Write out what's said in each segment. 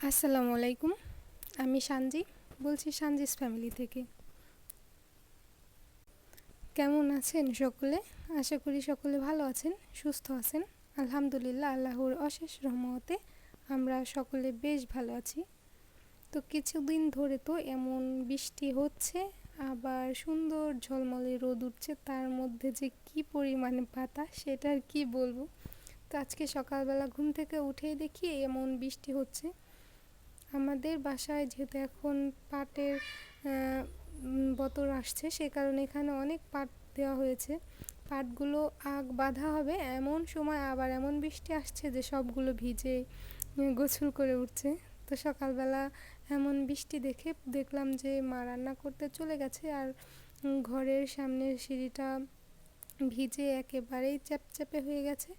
আসসালামু আলাইকুম। আমি সানজি বলছি সানজিস ফ্যামিলি থেকে। কেমন আছেন সকলে? আশা করি সকলে ভালো আছেন, সুস্থ আছেন। আলহামদুলিল্লাহ, আল্লাহর অশেষ রহমতে আমরা সকলে বেশ ভালো আছি। তো কিছুদিন ধরে তো এমন বৃষ্টি হচ্ছে, আবার সুন্দর ঝলমলে রোদ উঠছে, তার মধ্যে যে কি পরিমাণে বাতাস সেটা আর কি বলবো। তো আজকে সকালবেলা ঘুম থেকে উঠেই দেখি এমন বৃষ্টি হচ্ছে। আমাদের বাসায় যেহেতু এখন পাটের বতর আসছে, সে কারণে এখানে অনেক পাট দেওয়া হয়েছে। পাটগুলো আগ বাঁধা হবে এমন সময় আবার এমন বৃষ্টি আসছে যে সবগুলো ভিজে গোসল করে উঠছে। তো সকালবেলা এমন বৃষ্টি দেখে দেখলাম যে মা রান্না করতে চলে গেছে, আর ঘরের সামনের সিঁড়িটা ভিজে একেবারেই চ্যাপচ্যাপে হয়ে গেছে।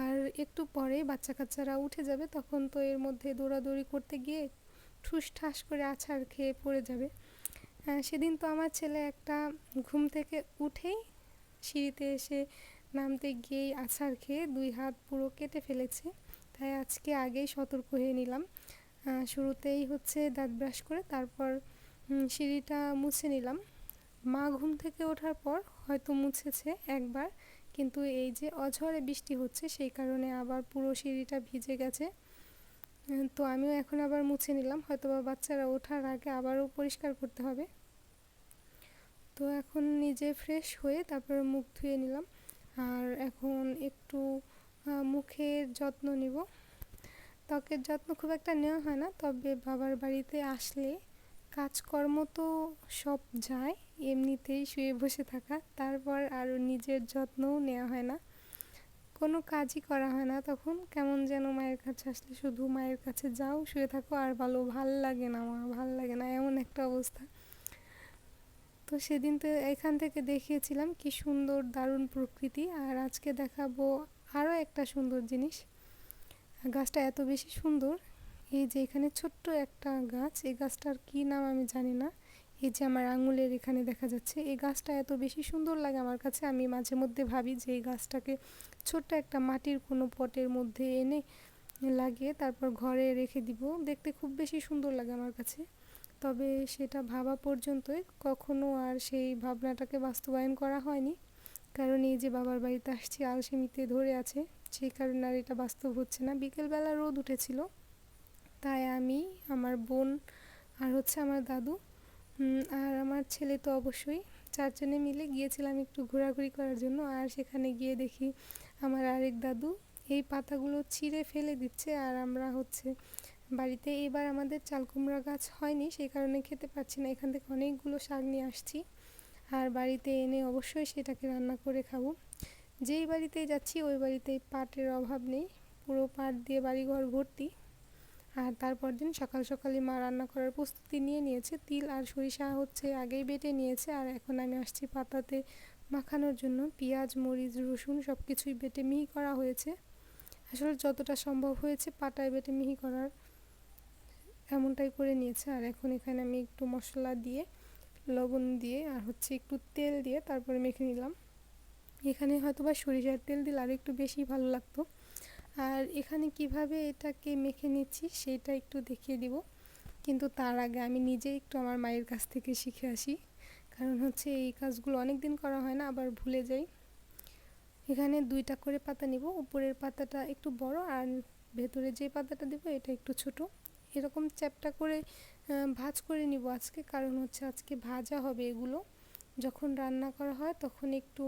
আর একটু পরেই বাচ্চা কাচ্চারা উঠে যাবে, তখন তো এর মধ্যে দৌড়াদৌড়ি করতে গিয়ে ঠুস ঠাস করে আছাড় খেয়ে পড়ে যাবে। সেদিন তো আমার ছেলে একটা ঘুম থেকে উঠেই সিঁড়িতে এসে নামতে গিয়েই আছাড় খেয়ে 2 হাত পুরো কেটে ফেলেছে। তাই আজকে আগেই সতর্ক হয়ে নিলাম। শুরুতেই হচ্ছে দাঁত ব্রাশ করে তারপর সিঁড়িটা মুছে নিলাম। মা ঘুম থেকে ওঠার পর হয়তো মুছেছে একবার, কিন্তু এই যে অঝরে বৃষ্টি হচ্ছে সেই কারণে আবার পুরো সিঁড়িটা ভিজে গেছে। তো আমিও এখন আবার মুছে নিলাম, হয়তো বা বাচ্চারা ওঠার আগে আবারও পরিষ্কার করতে হবে। তো এখন নিজে ফ্রেশ হয়ে তারপরে মুখ ধুয়ে নিলাম, আর এখন একটু মুখের যত্ন নিব। ত্বকের যত্ন খুব একটা নেওয়া হয় না, তবে বাবার বাড়িতে আসলে কাজকর্ম তো সব যায়, এমনিতেই শুয়ে বসে থাকা, তারপর আরও নিজের যত্নও নেওয়া হয় না, কোনো কাজই করা হয় না। তখন কেমন যেন মায়ের কাছে আসলে শুধু মায়ের কাছে যাও, শুয়ে থাকো আর ভালো, ভাল লাগে না মা, ভাল লাগে না, এমন একটা অবস্থা। তো সেদিন তো এখান থেকে দেখিয়েছিলাম কি সুন্দর দারুণ প্রকৃতি, আর আজকে দেখাবো আরও একটা সুন্দর জিনিস। গাছটা এত বেশি সুন্দর, এই যে এখানে ছোট্ট একটা গাছ, এই গাছটার কি নাম আমি জানি না। এই যে আমার আঙুলের এখানে দেখা যাচ্ছে, এই গাছটা এত বেশি সুন্দর লাগে আমার কাছে। আমি মাঝে মধ্যে ভাবি যে এই গাছটাকে ছোট্ট একটা মাটির কোনো পটের মধ্যে এনে লাগিয়ে তারপর ঘরে রেখে দিব, দেখতে খুব বেশি সুন্দর লাগে আমার কাছে। তবে সেটা ভাবা পর্যন্তই, কখনো আর সেই ভাবনাটাকে বাস্তবায়ন করা হয়নি, কারণ এই যে বাবার বাড়িতে আসছি আলসেমিতে ধরে আছে, সেই কারণে আর এটা বাস্তব হচ্ছে না। বিকেলবেলা রোদ উঠেছিল, তাই আমি, আমার বোন, আর হচ্ছে আমার দাদু, আর আমার ছেলে তো অবশ্যই, 4 জনে মিলে গিয়েছিলাম একটু ঘোরাঘুরি করার জন্য। আর সেখানে গিয়ে দেখি আমার আরেক দাদু এই পাতাগুলো ছিঁড়ে ফেলে দিচ্ছে, আর আমরা হচ্ছে বাড়িতে এবার আমাদের চাল কুমড়া গাছ হয়নি, সেই কারণে খেতে পারছি না। এখান থেকে অনেকগুলো শাক নিয়ে আসছি, আর বাড়িতে এনে অবশ্যই সেটাকে রান্না করে খাবো। যেই বাড়িতেই যাচ্ছি ওই বাড়িতেই পাটের অভাব নেই, পুরো পাট দিয়ে বাড়িঘর ভর্তি। আর তারপর দিন সকাল সকালই মা রান্না করার প্রস্তুতি নিয়ে নিয়েছে, তিল আর সরিষা হচ্ছে আগেই বেটে নিয়েছে, আর এখন আমি আসছি পাতাতে মাখানোর জন্য। পেঁয়াজ, মরিচ, রসুন সব কিছুই বেটে মিহি করা হয়েছে, আসলে যতটা সম্ভব হয়েছে পাটায় বেটে মিহি করার এমনটাই করে নিয়েছে। আর এখন এখানে আমি একটু মশলা দিয়ে, লবণ দিয়ে আর হচ্ছে একটু তেল দিয়ে তারপরে মেখে নিলাম। এখানে হয়তো বা সরিষার তেল দিলে আর একটু বেশি ভালো লাগতো। আর এখানে কিভাবে এটাকে মেখে নিচ্ছি সেটা একটু দেখিয়ে দিব, কিন্তু তার আগে আমি নিজে একটু আমার মায়ের কাছ থেকে শিখে আসি, কারণ হচ্ছে এই কাজগুলো অনেক দিন করা হয় না, আবার ভুলে যাই। এখানে 2টা করে পাতা নিব, উপরের পাতাটা একটু বড় আর ভেতরে যে পাতাটা দেবো এটা একটু ছোট। এরকম চ্যাপ্টা করে ভাঁজ করে নিব আজকে, কারণ হচ্ছে আজকে ভাজা হবে এগুলো। যখন রান্না করা হয় তখন একটু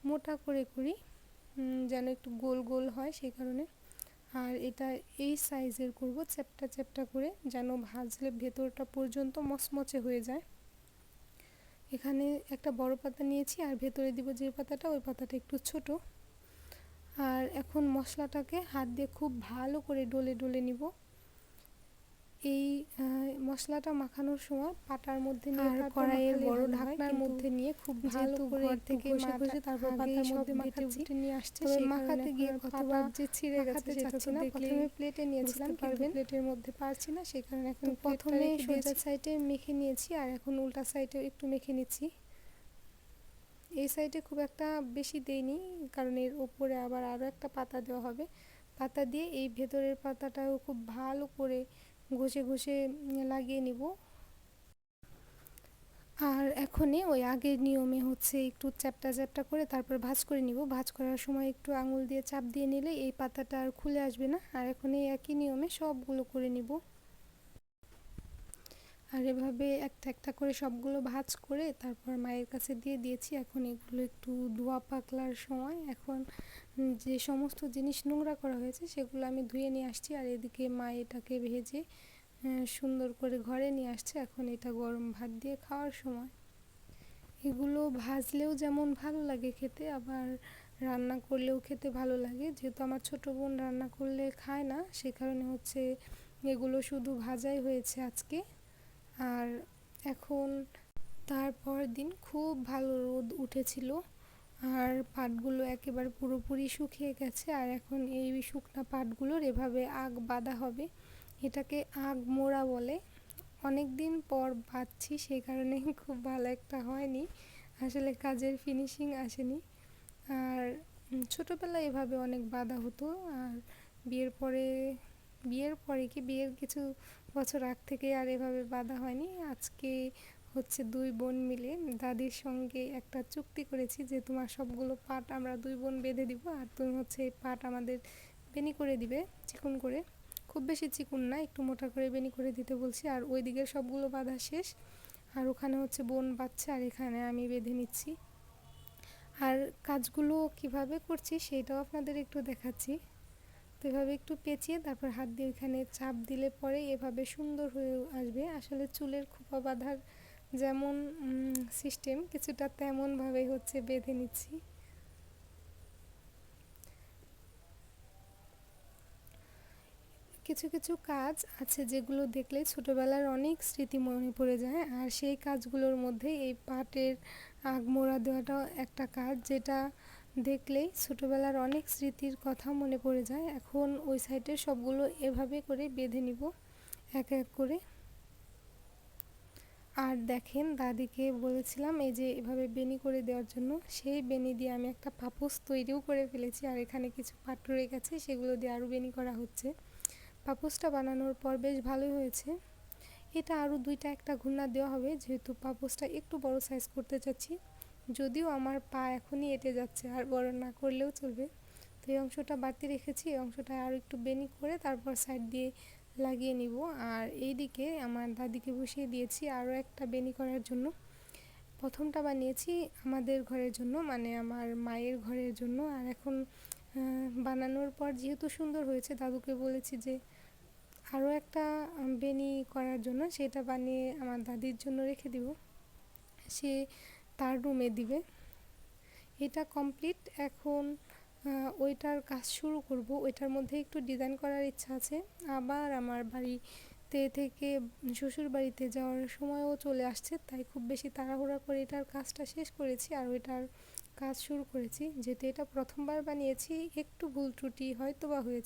মোটা করে করি, যেন একটু গোল গোল হয় সেই কারণে। আর এটা এই সাইজের করব, চ্যাপ্টা চ্যাপ্টা করে, যেন ভাজলে ভেতরটা পর্যন্ত মচমচে হয়ে যায়। এখানে একটা বড় পাতা নিয়েছি, আর ভেতরে দিব যে পাতাটা, ওই পাতাটা একটু ছোট। আর এখন মশলাটাকে হাত দিয়ে খুব ভালো করে ডলে ডলে নিব। এই মশলাটা মাখানোর সময় পাটার মধ্যে নিয়ে কড়াইয়ের বড় ঢাকনার মধ্যে নিয়ে খুব ভালো করে ঘর থেকে ঘষে ঘষে তারপর পাতার মধ্যে মাখাচ্ছি, নিয়ে আসছে। তবে মাখাতে গিয়ে কতবার যে ছিঁড়ে গেছে সেটা তো দেখলে প্রথমে প্লেটে নিয়েছিলাম, কিন্তু প্লেটের মধ্যে পারছি না, সেই কারণে এখন প্রথমে সোজা সাইডে মেখে নিয়েছি, আর এখন উল্টা সাইডে একটু মেখে নিচ্ছি। এই সাইডে খুব একটা বেশি দেইনি, কারণ এর উপরে আবার আরও একটা পাতা দেওয়া হবে। পাতা দিয়ে এই ভেতরের পাতাটাও খুব ভালো করে ঘষে ঘষে লাগিয়ে নিব। আর এখনই ওই আগের নিয়মে হচ্ছে একটু চ্যাপটা চ্যাপটা করে তারপর ভাঁজ করে নিব। ভাঁজ করার সময় একটু আঙুল দিয়ে চাপ দিয়ে নিলে এই পাতাটা আর খুলে আসবে না। আর এখন এই একই নিয়মে সবগুলো করে নিব। আর এভাবে একটা একটা করে সবগুলো ভাঁজ করে তারপর মায়ের কাছে দিয়ে দিয়েছি। এখন এগুলো একটু ধোয়া পাকলার সময়। এখন যে সমস্ত জিনিস নোংরা করা হয়েছে সেগুলো আমি ধুয়ে নিয়ে আসছি। আর এদিকে মা এটাকে ভেজে সুন্দর করে ঘরে নিয়ে আসছে। এখন এটা গরম ভাত দিয়ে খাওয়ার সময়। এগুলো ভাজলেও যেমন ভালো লাগে খেতে, আবার রান্না করলেও খেতে ভালো লাগে। যেহেতু আমার ছোটো বোন রান্না করলে খায় না, সে কারণে হচ্ছে এগুলো শুধু ভাজাই হয়েছে আজকে। আর এখন তারপর দিন খুব ভালো রোদ উঠেছিল, আর পাটগুলো একেবারে পুরোপুরি শুকিয়ে গেছে। আর এখন এই শুকনা পাটগুলোর এভাবে আগ বাঁধা হবে। এটাকে আগ মোড়া বলে। অনেক দিন পর বাঁধছি, সেই কারণে খুব ভালো একটা হয়নি, আসলে কাজের ফিনিশিং আসেনি। আর ছোটোবেলায় এভাবে অনেক বাঁধা হতো। আর বিয়ের পরে বিয়ের কিছু বছর আগ থেকে আর এভাবে বাঁধা হয়নি। আজকে হচ্ছে দুই বোন মিলে দাদির সঙ্গে একটা চুক্তি করেছি যে তোমার সবগুলো পাট আমরা দুই বোন বেঁধে দিব, আর তুমি হচ্ছে এই পাট আমাদের বেনি করে দিবে চিকন করে। খুব বেশি চিকন না, একটু মোটা করে বেনি করে দিতে বলছি। আর ওই দিকের সবগুলো বাঁধা শেষ, আর ওখানে হচ্ছে বোন বাঁধছে আর এখানে আমি বেঁধে নিচ্ছি। আর কাজগুলো কিভাবে করছি সেটাও আপনাদের একটু দেখাচ্ছি। তো এভাবে একটু পেঁচিয়ে তারপর হাত দিয়ে ওইখানে চাপ দিলে পরে এভাবে সুন্দর হয়ে আসবে। আসলে চুলের খোপা বাঁধার যেমন সিস্টেম, কিছুটা তেমনভাবেই হচ্ছে বেঁধে নিচ্ছি। কিছু কিছু কাজ আছে যেগুলো দেখলে ছোটোবেলার অনেক স্মৃতি মনে পড়ে যায়, আর সেই কাজগুলোর মধ্যে এই পাটের আগমোড়া দেওয়াটাও একটা কাজ, যেটা দেখলেই ছোটোবেলার অনেক স্মৃতির কথা মনে পড়ে যায়। এখন ওই সাইডে সবগুলো এভাবে করে বেঁধে নিব এক এক করে। আর দেখেন, দাদিকে বলেছিলাম এই যে এভাবে বেনি করে দেওয়ার জন্য, সেই বেনি দিয়ে আমি একটা পাপোশ তৈরিও করে ফেলেছি। আর এখানে কিছু পাট রয়ে গেছে, সেগুলো দিয়ে আরও বেনি করা হচ্ছে। পাপোশটা বানানোর পর বেশ ভালোই হয়েছে। এটা আরও দুইটা একটা ঘূর্ণা দেওয়া হবে, যেহেতু পাপোশটা একটু বড় সাইজ করতে চাচ্ছি। যদিও আমার পা এখনই এঁটে যাচ্ছে, আর বড় না করলেও চলবে। তো এই অংশটা বাড়তি রেখেছি, এই অংশটা আরও একটু বেনি করে তারপর সাইড দিয়ে লাগিয়ে নিব। আর এই দিকে আমার দাদিকে বসিয়ে দিয়েছি আরও একটা বেনি করার জন্য। প্রথমটা বানিয়েছি আমাদের ঘরের জন্য, মানে আমার মায়ের ঘরের জন্য। আর এখন বানানোর পর যেহেতু সুন্দর হয়েছে, দাদুকে বলেছি যে আরও একটা বেনি করার জন্য, সেটা বানিয়ে আমার দাদির জন্য রেখে দিব, সে তার রুমে দিবে। এটা কমপ্লিট। এখন ওইটার কাজ শুরু করব। ওইটার মধ্যে একটু ডিজাইন করার ইচ্ছা আছে। আবার আমার বাড়িতে থেকে শ্বশুর বাড়িতে যাওয়ার সময়ও চলে আসছে, তাই খুব বেশি তাড়াহুড়া করে এটার কাজটা শেষ করেছি আর ওইটার কাজ শুরু করেছি। যেহেতু এটা প্রথমবার বানিয়েছি, একটু ভুল ত্রুটি হয়তো বা হয়েছে।